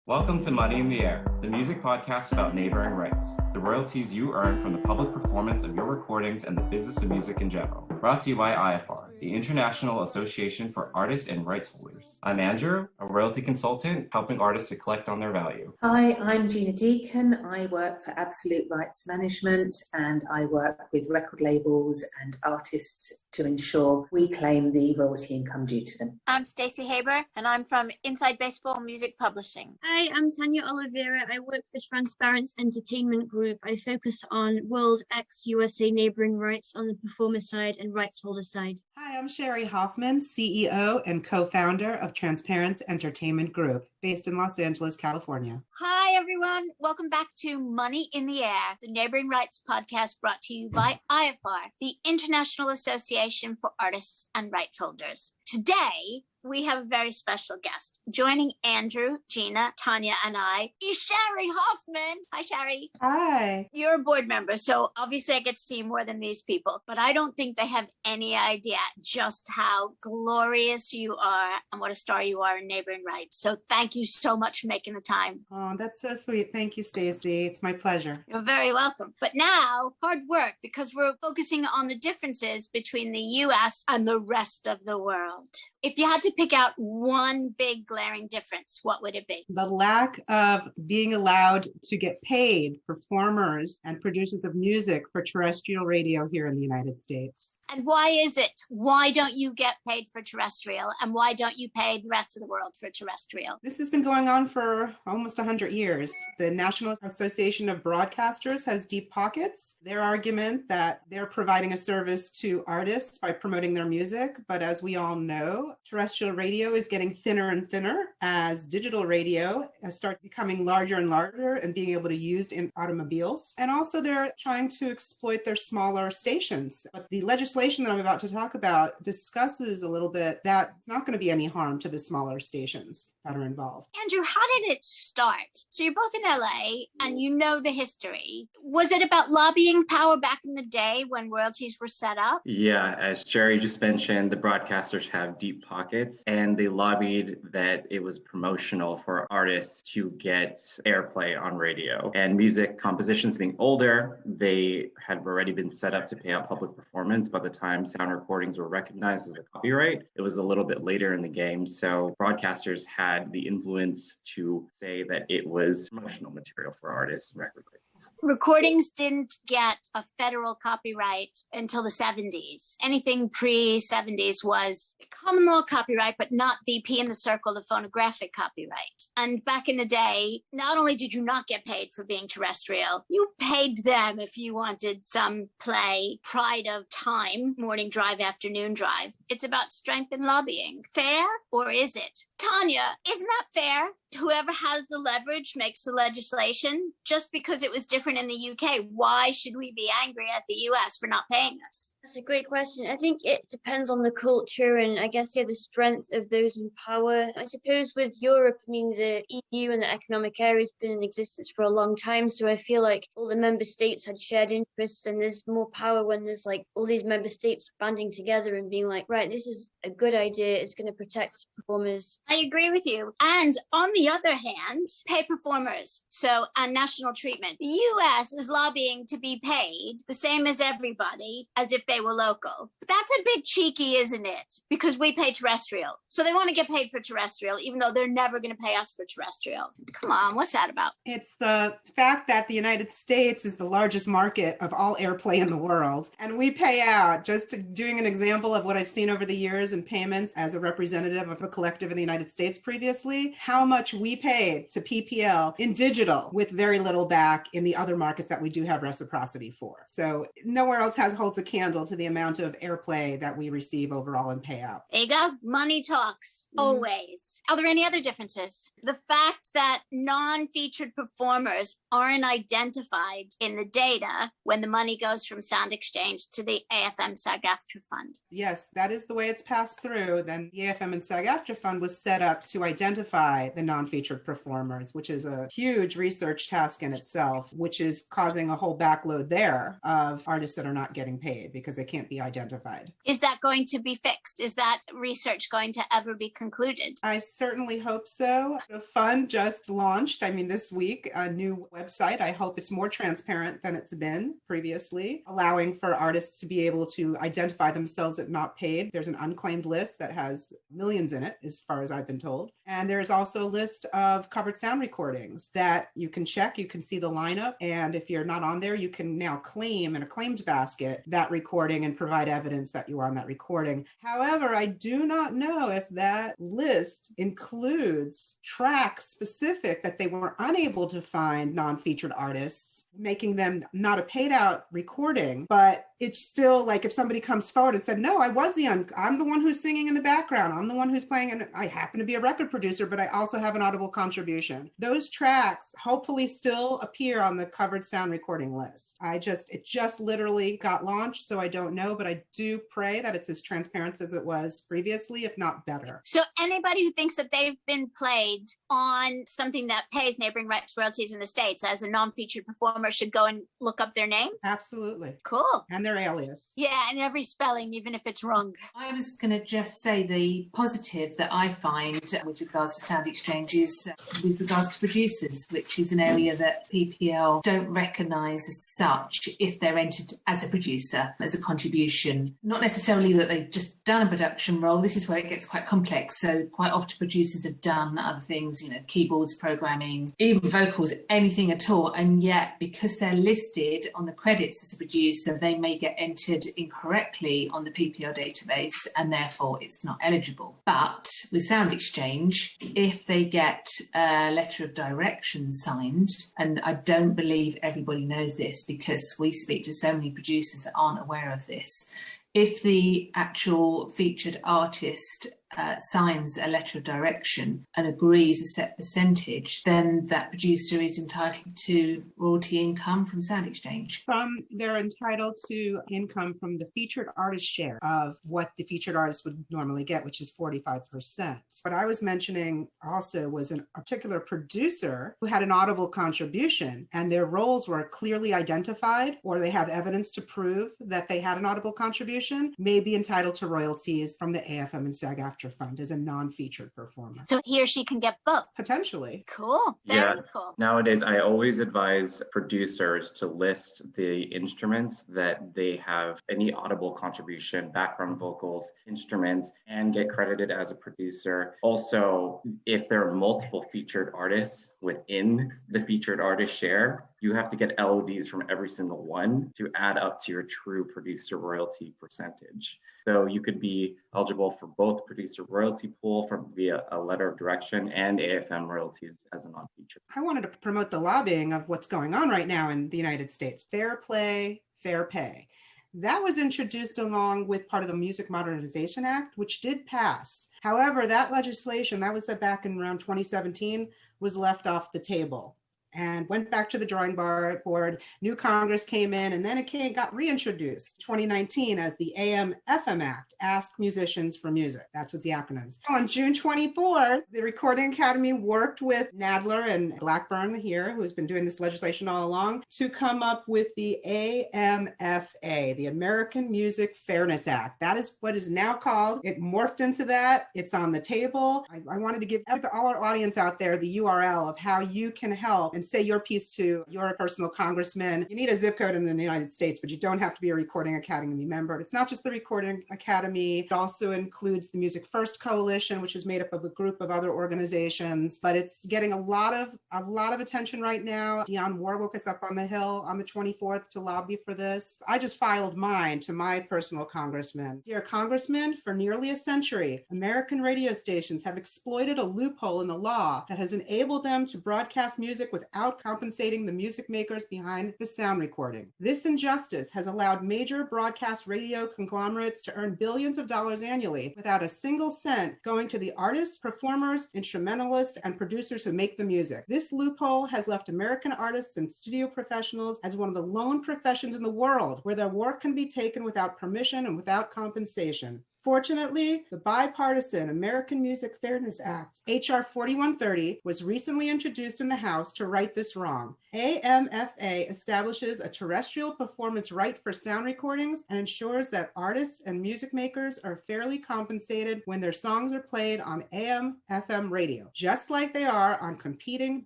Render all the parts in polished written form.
Welcome to Money in the Air, the music podcast about neighboring rights, the royalties you earn from the public performance of your recordings and the business of music in general. Brought to you by IFR, the International Association for Artists and Rights Holders. I'm Andrew, a royalty consultant helping artists to collect on their value. Hi, I'm Gina Deacon. I work for Absolute Rights Management and I work with record labels and artists to ensure we claim the royalty income due to them. I'm Stacey Haber and I'm from Inside Baseball Music Publishing. Hi, I'm Tanya Oliveira. I work for Transparence Entertainment Group. I focus on World X USA neighbouring rights on the performer side and rights holder side. Hi, I'm Shari Hoffman, CEO and co-founder of Transparence Entertainment Group, based in Los Angeles, California. Hi, everyone. Welcome back to Money in the Air, the Neighboring Rights podcast brought to you by IFR, the International Association for Artists and Rights Holders. Today, we have a very special guest. Joining Andrew, Gina, Tanya, and I is Shari Hoffman. Hi, Shari. Hi. You're a board member, so obviously I get to see you more than these people, but I don't think they have any idea just how glorious you are and what a star you are in neighboring rights. So thank you so much for making the time. Oh, that's so sweet. Thank you, Stacey. It's my pleasure. You're very welcome. But now, hard work, because we're focusing on the differences between the US and the rest of the world. If you had to pick out one big glaring difference, what would it be? The lack of being allowed to get paid, performers and producers of music, for terrestrial radio here in the United States. And why is it? Why don't you get paid for terrestrial? And why don't you pay the rest of the world for terrestrial? This has been going on for almost 100 years. The National Association of Broadcasters has deep pockets. Their argument that they're providing a service to artists by promoting their music, but as we all know, terrestrial radio is getting thinner and thinner as digital radio starts becoming larger and larger and being able to be used in automobiles. And also they're trying to exploit their smaller stations. But the legislation that I'm about to talk about discusses a little bit that it's not going to be any harm to the smaller stations that are involved. Andrew, how did it start? So you're both in LA and you know the history. Was it about lobbying power back in the day when royalties were set up? Yeah, as Shari just mentioned, the broadcasters have deep pockets, and they lobbied that it was promotional for artists to get airplay on radio. And music compositions being older, they had already been set up to pay out public performance by the time sound recordings were recognized as a copyright. It was a little bit later in the game, so broadcasters had the influence to say that it was promotional material for artists and record labels. Recordings didn't get a federal copyright until the 70s. Anything pre-70s was common law copyright, but not the P in the circle, the phonographic copyright. And back in the day, not only did you not get paid for being terrestrial, you paid them if you wanted some play, Pride of Time, morning drive, afternoon drive. It's about strength in lobbying. Fair, or is it? Tanya, isn't that fair? Whoever has the leverage makes the legislation. Just because it was different in the UK, why should we be angry at the US for not paying us? That's a great question. I think it depends on the culture and I guess, the strength of those in power. I suppose with Europe, the EU and the economic area has been in existence for a long time. So I feel like all the member states had shared interests and there's more power when there's all these member states banding together and being like, right, this is a good idea. It's going to protect performers. I agree with you. And on the other hand, pay performers. So on national treatment, the US is lobbying to be paid the same as everybody as if they were local. But that's a bit cheeky, isn't it? Because we pay terrestrial. So they want to get paid for terrestrial, even though they're never going to pay us for terrestrial. Come on, what's that about? It's the fact that the United States is the largest market of all airplay in the world. And we pay out, doing an example of what I've seen over the years in payments as a representative of a collective in the United States previously, how much we paid to PPL in digital with very little back in the other markets that we do have reciprocity for. So nowhere else holds a candle to the amount of airplay that we receive overall in payout. There you go. Money talks, always. Are there any other differences? The fact that non-featured performers aren't identified in the data when the money goes from Sound Exchange to the AFM SAG-AFTRA fund. Yes, that is the way it's passed through. Then the AFM and SAG-AFTRA fund was set set up to identify the non-featured performers, which is a huge research task in itself, which is causing a whole backload there of artists that are not getting paid because they can't be identified. Is that going to be fixed? Is that research going to ever be concluded? I certainly hope so. The fund just launched, this week, a new website. I hope it's more transparent than it's been previously, allowing for artists to be able to identify themselves as not paid. There's an unclaimed list that has millions in it, as far as I've been told. And there's also a list of covered sound recordings that you can check. You can see the lineup. And if you're not on there, you can now claim in a claims basket that recording and provide evidence that you are on that recording. However, I do not know if that list includes tracks specific that they were unable to find non-featured artists, making them not a paid out recording, but it's still like if somebody comes forward and said, no, I'm the one who's singing in the background. I'm the one who's playing, and I happen to be a record producer, but I also have an audible contribution. Those tracks hopefully still appear on the covered sound recording list. It just literally got launched, so I don't know, but I do pray that it's as transparent as it was previously, if not better. So anybody who thinks that they've been played on something that pays neighboring rights royalties in the States as a non-featured performer should go and look up their name? Absolutely. Cool. And their alias. Yeah, and every spelling, even if it's wrong. I was going to just say the positive that I find with regards to sound exchanges with regards to producers, which is an area that PPL don't recognise as such if they're entered as a producer, as a contribution. Not necessarily that they've just done a production role. This is where it gets quite complex. So quite often producers have done other things, keyboards, programming, even vocals, anything at all. And yet, because they're listed on the credits as a producer, they may get entered incorrectly on the PPL database, and therefore it's not eligible. But with Sound Exchange, if they get a letter of direction signed, and I don't believe everybody knows this because we speak to so many producers that aren't aware of this, if the actual featured artist signs a letter of direction and agrees a set percentage, then that producer is entitled to royalty income from Sound Exchange. They're entitled to income from the featured artist share of what the featured artist would normally get, which is 45%. What I was mentioning also was a particular producer who had an audible contribution and their roles were clearly identified, or they have evidence to prove that they had an audible contribution, may be entitled to royalties from the AFM and SAG-AFTRA fund as a non-featured performer. So he or she can get both? Potentially. Cool. Very cool. Nowadays, I always advise producers to list the instruments that they have any audible contribution, background vocals, instruments, and get credited as a producer. Also, if there are multiple featured artists within the featured artist share, you have to get LODs from every single one to add up to your true producer royalty percentage. So you could be eligible for both producer royalty pool via a letter of direction and AFM royalties as a non-featured. I wanted to promote the lobbying of what's going on right now in the United States. Fair play, fair pay. That was introduced along with part of the Music Modernization Act, which did pass. However, that legislation, that was back in around 2017, was left off the table and went back to the drawing board. New Congress came in, and then it got reintroduced 2019 as the AM/FM Act, Ask Musicians for Music. That's what the acronyms. On June 24th, the Recording Academy worked with Nadler and Blackburn here, who's been doing this legislation all along, to come up with the AMFA, the American Music Fairness Act. That is what is now called. It morphed into that. It's on the table. I wanted to give all our audience out there the URL of how you can help and say your piece to your personal congressman. You need a zip code in the United States, but you don't have to be a Recording Academy member. It's not just the Recording Academy. It also includes the Music First Coalition, which is made up of a group of other organizations, but it's getting a lot of attention right now. Dionne Warwick is up on the Hill on the 24th to lobby for this. I just filed mine to my personal congressman. Dear Congressman, for nearly a century, American radio stations have exploited a loophole in the law that has enabled them to broadcast music without compensating the music makers behind the sound recording. This injustice has allowed major broadcast radio conglomerates to earn billions of dollars annually without a single cent going to the artists, performers, instrumentalists, and producers who make the music. This loophole has left American artists and studio professionals as one of the lone professions in the world where their work can be taken without permission and without compensation. Fortunately, the bipartisan American Music Fairness Act, H.R. 4130, was recently introduced in the House to right this wrong. AMFA establishes a terrestrial performance right for sound recordings and ensures that artists and music makers are fairly compensated when their songs are played on AM/FM radio, just like they are on competing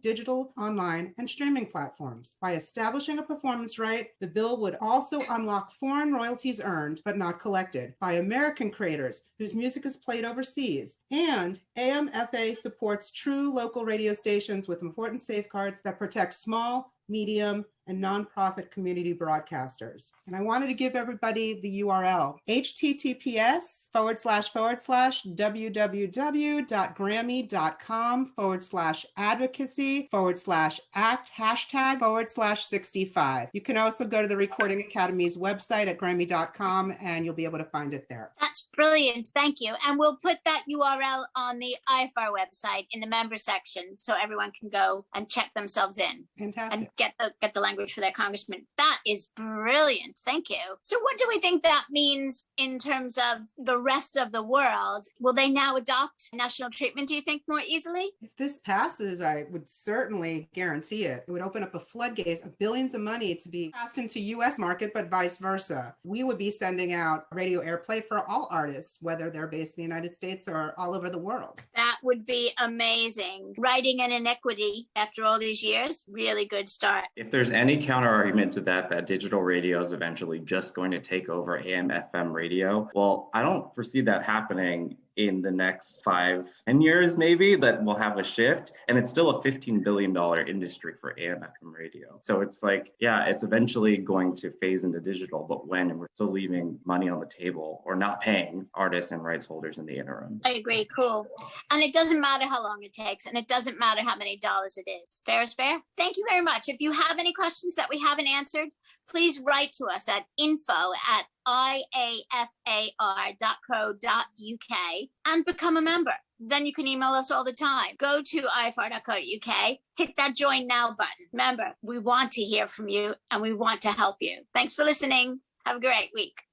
digital, online, and streaming platforms. By establishing a performance right, the bill would also unlock foreign royalties earned but not collected by American creators whose music is played overseas. And AMFA supports true local radio stations with important safeguards that protect small, medium, and nonprofit community broadcasters. And I wanted to give everybody the URL, https://www.grammy.com/advocacy/act #65. You can also go to the Recording Academy's website at grammy.com and you'll be able to find it there. That's brilliant. Thank you. And we'll put that URL on the IFAR website in the member section so everyone can go and check themselves in. Fantastic. And get the language for their congressman. That is brilliant. Thank you. So what do we think that means in terms of the rest of the world? Will they now adopt national treatment, do you think, more easily? If this passes, I would certainly guarantee it. It would open up a floodgate of billions of money to be passed into US market, but vice versa. We would be sending out radio airplay for all artists, whether they're based in the United States or all over the world. That would be amazing. Writing an inequity after all these years, really good start. If there's any counter argument to that digital radio is eventually just going to take over AM/FM radio, well, I don't foresee that happening in the next 5-10 years, maybe, that we'll have a shift. And it's still a $15 billion industry for AM/FM radio. So it's like, yeah, it's eventually going to phase into digital, but when? And we're still leaving money on the table or not paying artists and rights holders in the interim. I agree. Cool. And it doesn't matter how long it takes, and it doesn't matter how many dollars it is. Fair is fair. Thank you very much. If you have any questions that we haven't answered, please write to us at info@iafar.co.uk and become a member. Then you can email us all the time. Go to ifar.co.uk, hit that join now button. Remember, we want to hear from you and we want to help you. Thanks for listening. Have a great week.